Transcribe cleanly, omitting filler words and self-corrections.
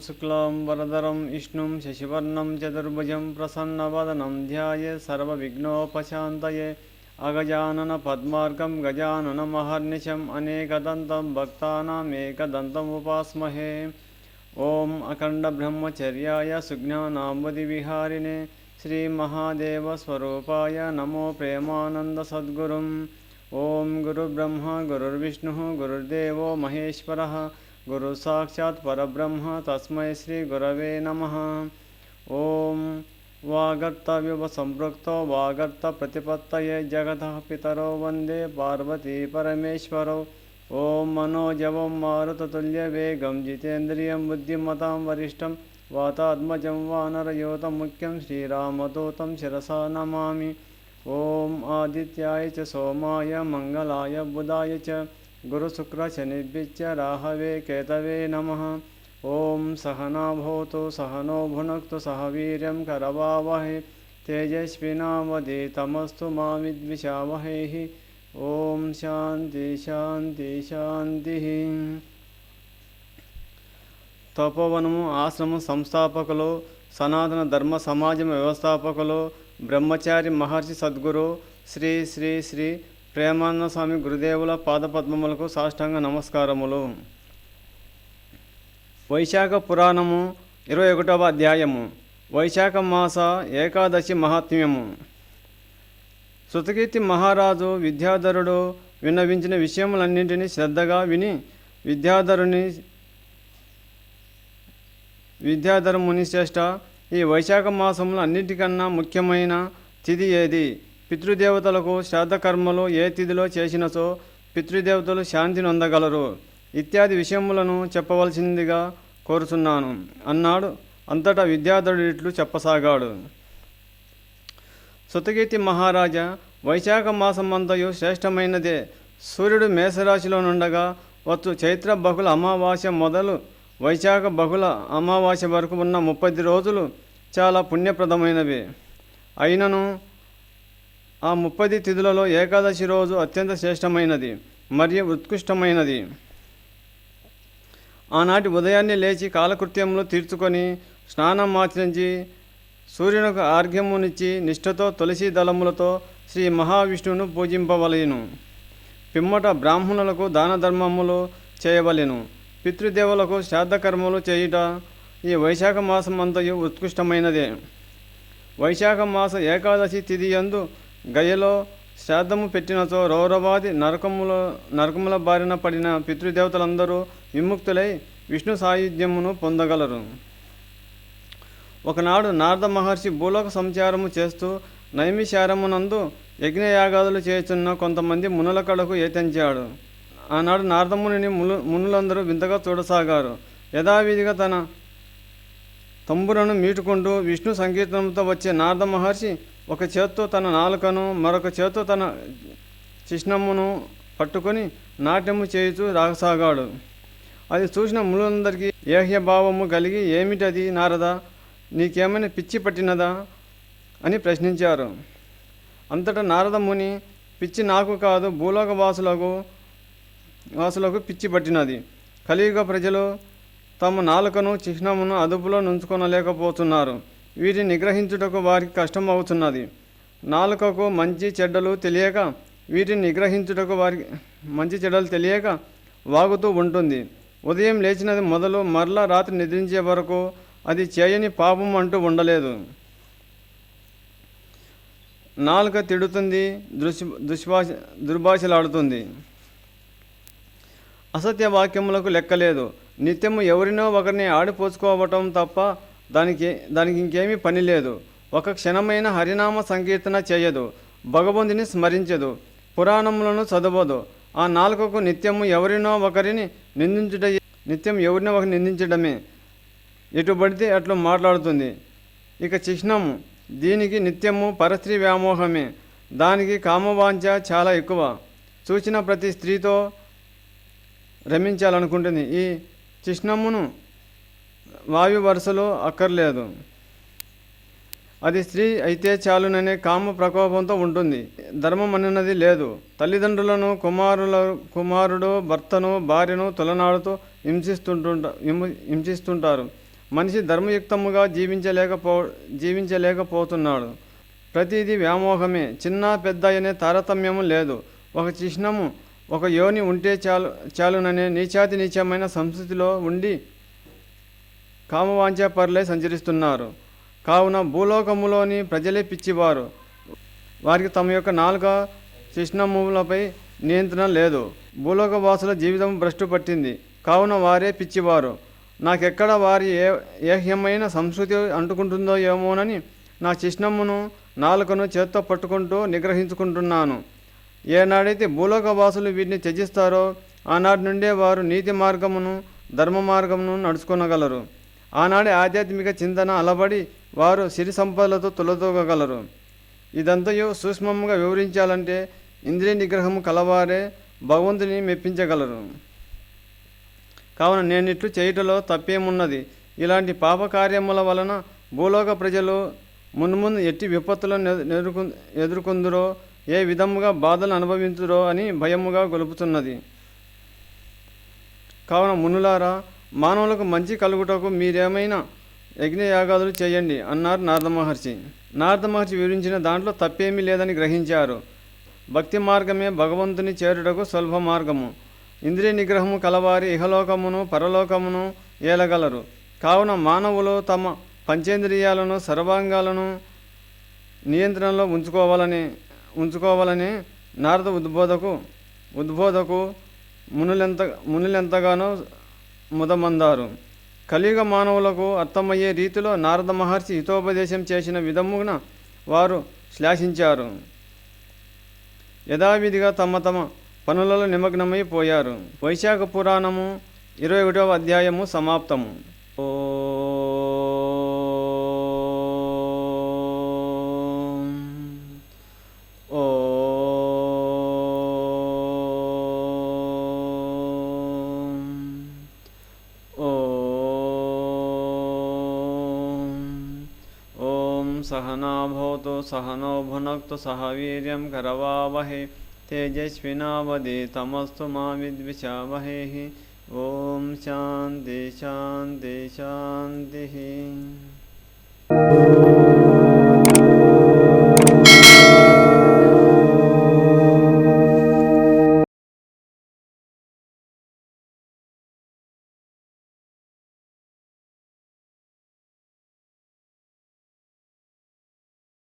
शुक्लां वरदरं विष्णुं शशिवर्णं चतुर्भुजं प्रसन्नवदनं ध्यायेत् सर्वविघ्नोपशान्तये अगजाननपद्मार्कं गजाननमहर्निशम् अनेकदन्तं भक्तानाम् एकदन्तम् उपास्महे। ॐ अखण्डब्रह्मचर्याय सुज्ञानाम्बुधिविहारिणे श्रीमहादेवस्वरूपाय नमो प्रेमानन्दसद्गुरुम्। ॐ गुरुब्रह्मा गुरुर्विष्णुः गुरुर्देवो महेश्वरः गुरुसाक्षात् परब्रह्म तस्मै श्रीगुरवे नमः। ॐ वागर्तव्यवसम्पृक्तो वागर्तप्रतिपत्तये जगतः पितरो वन्दे पार्वती परमेश्वरौ। ॐ मनोजवं मारुततुल्यवेगं जितेन्द्रियं बुद्धिमतां वरिष्ठं वातात्मजं वानरयोतं मुख्यं श्रीरामदूतं शिरसा नमामि। ॐ आदित्याय च सोमाय मङ्गलाय बुधाय च गुरुशुक्रशनिभ्यश्च राहवे केतवे नमः। ॐ सहना भवतु सहनो भुनक्तु सह वीर्यं करवावहै तेजस्विनावधीतमस्तु मा विद्विषावहैः। ओम शांति शांति शांति। तपोवनము ఆశ్రమ సంస్థాపకులు సనాతన ధర్మ సమాజం వ్యవస్థాపకులు బ్రహ్మచారి మహర్షి సద్గురు శ్రీ శ్రీ శ్రీ ప్రేమానంద స్వామి గురుదేవుల పాదపద్మములకు సాష్టాంగ నమస్కారములు. వైశాఖ పురాణము 21వ అధ్యాయము వైశాఖ మాస ఏకాదశి మహాత్మ్యము. శృతకీర్తి మహారాజు విద్యాధరుడు విన్నవించిన విషయములన్నింటినీ శ్రద్ధగా విని విద్యాధరు మునిశ్రేష్ఠ, ఈ వైశాఖ మాసంలో అన్నిటికన్నా ముఖ్యమైన తిథి ఏది? పితృదేవతలకు శ్రాద్ధకర్మలు ఏ తిథిలో చేసినచో పితృదేవతలు శాంతి నొందగలరు ఇత్యాది విషయములను చెప్పవలసిందిగా కోరుచున్నాను అన్నాడు. అంతటా విద్యాధరుడు ఇట్లు చెప్పసాగాడు. శృతకీర్తి మహారాజా, వైశాఖ మాసమంతయు శ్రేష్టమైనదే. సూర్యుడు మేషరాశిలో నుండగా వచ్చు చైత్ర బహుళ అమావాస్య మొదలు వైశాఖ బహుళ అమావాస్య వరకు ఉన్న 30 రోజులు చాలా పుణ్యప్రదమైనవి. అయినను ఆ 30 తిథులలో ఏకాదశి రోజు అత్యంత శ్రేష్టమైనది మరియు ఉత్కృష్టమైనది. ఆనాటి ఉదయాన్నే లేచి కాలకృత్యములు తీర్చుకొని స్నానం ఆచరించి సూర్యునికి ఆర్ఘ్యమునిచ్చి నిష్ఠతో తులసి దళములతో శ్రీ మహావిష్ణువును పూజింపవలెను. పిమ్మట బ్రాహ్మణులకు దాన ధర్మములు చేయవలెను. పితృదేవులకు శ్రాద్ధకర్మలు చేయుట ఈ వైశాఖ మాసమంతయు ఉత్కృష్టమైనదే. వైశాఖ మాస ఏకాదశి తిథి యందు గయలో శ్రాద్ధము పెట్టినచో రౌరవాది నరకముల బారిన పడిన పితృదేవతలందరూ విముక్తులై విష్ణు సాయుధ్యమును పొందగలరు. ఒకనాడు నారద మహర్షి భూలోక సంచారము చేస్తూ నైమిషారమునందు యజ్ఞయాగాదులు చేస్తున్న కొంతమంది మునుల కడకు ఏతించాడు. ఆనాడు నారదమునిని మునులందరూ వింతగా చూడసాగారు. యథావిధిగా తన తంబురను మీటుకుంటూ విష్ణు సంకీర్తనంతో వచ్చే నారద మహర్షి ఒక చేత్తో తన నాలుకను మరొక చేత్తో తన చిహ్నమును పట్టుకొని నాట్యము చేయుచూ రాగసాగాడు. అది చూసిన మునులందరికీ ఏహ్యభావము కలిగి, ఏమిటది నారద, నీకేమైనా పిచ్చి పట్టినదా అని ప్రశ్నించారు. అంతటా నారద ముని, పిచ్చి నాకు కాదు, భూలోక వాసులకు పిచ్చి పట్టినది. కలియుగ ప్రజలు తమ నాలుకను చిహ్నమును అదుపులో నుంచుకొనలేకపోతున్నారు. వీటిని నిగ్రహించుటకు వారికి కష్టం అవుతున్నది. నాలుకకు మంచి చెడ్డలు తెలియక వీటిని నిగ్రహించుటకు వారికి మంచి చెడ్డలు తెలియక వాగుతూ ఉంటుంది. ఉదయం లేచినది మొదలు మరలా రాత్రి నిద్రించే వరకు అది చేయని పాపం అంటూ ఉండలేదు. నాలుక తిడుతుంది, దుర్భాషలాడుతుంది, అసత్య వాక్యములకు లెక్కలేదు. నిత్యము ఎవరినో ఒకరిని ఆడిపోసుకోవటం తప్ప దానికి ఇంకేమీ పని లేదు. ఒక క్షణమైన హరినామ సంకీర్తన చేయదు, భగవంతుని స్మరించదు, పురాణములను చదవదు. ఆ నాలుకకు నిత్యము ఎవరినో ఒకరిని నిందించడమే. ఎటు పడితే అట్లు మాట్లాడుతుంది. ఇక చిహ్నము, దీనికి నిత్యము పరస్త్రీ వ్యామోహమే. దానికి కామవాంఛ చాలా ఎక్కువ. చూసిన ప్రతి స్త్రీతో రమించాలనుకుంటుంది. ఈ చిహ్నమును వాయు వరుసలో అక్కర్లేదు. అది స్త్రీ అయితే చాలుననే కామ ప్రకోపంతో ఉంటుంది. ధర్మం అన్నది లేదు. తల్లిదండ్రులను కుమారుడు భర్తను భార్యను తొలనాడుతూ హింసిస్తుంటారు. మనిషి ధర్మయుక్తముగా జీవించలేకపోతున్నాడు. ప్రతిదీ వ్యామోహమే. చిన్న పెద్ద అనే తారతమ్యము లేదు. ఒక చిహ్నము, ఒక యోని ఉంటే చాలుననే నీచమైన సంస్కృతిలో ఉండి కామవాంఛపరులై సంచరిస్తున్నారు. కావున భూలోకములోని ప్రజలే పిచ్చివారు. వారికి తమ యొక్క నాలుక చిహ్నములపై నియంత్రణ లేదు. భూలోకవాసుల జీవితం భ్రష్టు పట్టింది. కావున వారే పిచ్చివారు. నాకెక్కడ వారి ఏహ్యమైన సంస్కృతి అంటుకుంటుందో ఏమోనని నా చిహ్నమును నాలుకను చేత్తో పట్టుకుంటూ నిగ్రహించుకుంటున్నాను. ఏనాడైతే భూలోకవాసులు వీటిని త్యజిస్తారో ఆనాటి నుండే వారు నీతి మార్గమును ధర్మ మార్గమును నడుచుకొనగలరు. ఆనాడే ఆధ్యాత్మిక చింతన అలబడి వారు సిరి సంపదలతో తులతూగగలరు. ఇదంతయు సూక్ష్మముగా వివరించాలంటే ఇంద్రియ నిగ్రహము కలవారే భగవంతుని మెప్పించగలరు. కావున నేనిట్లు చేయుటలో తప్పేమున్నది? ఇలాంటి పాపకార్యముల వలన భూలోక ప్రజలు మున్ముందు ఎట్టి విపత్తులను ఎదుర్కొందురో, ఏ విధముగా బాధలను అనుభవించురో అని భయముగా గొలుపుతున్నది. కావున మునులారా, మానవులకు మంచి కలుగుటకు మీరేమైనా యజ్ఞయాగాదులు చేయండి అన్నారు నారద మహర్షి. నారద మహర్షి వివరించిన దాంట్లో తప్పేమీ లేదని గ్రహించారు. భక్తి మార్గమే భగవంతుని చేరుటకు సులభ మార్గము. ఇంద్రియ నిగ్రహము కలవారి ఇహలోకమును పరలోకమును ఏలగలరు. కావున మానవులు తమ పంచేంద్రియాలను సర్వాంగాలను నియంత్రణలో ఉంచుకోవాలని నారద ఉద్బోధకు మునులెంతగానో ముదమందారు. కలియుగ మానవులకు అర్థమయ్యే రీతిలో నారద మహర్షి హితోపదేశం చేసిన విధమున వారు శ్లాఘించారు. యథావిధిగా తమ పనులలో నిమగ్నమైపోయారు. వైశాఖ పురాణము 21వ అధ్యాయము సమాప్తము. सहना भवतु सहनौ भुनक्तु सह वीर्यं करवावहै तेजस्विनावधीतमस्तु मा विद्विषावहै। ओम शांति शांति शांति।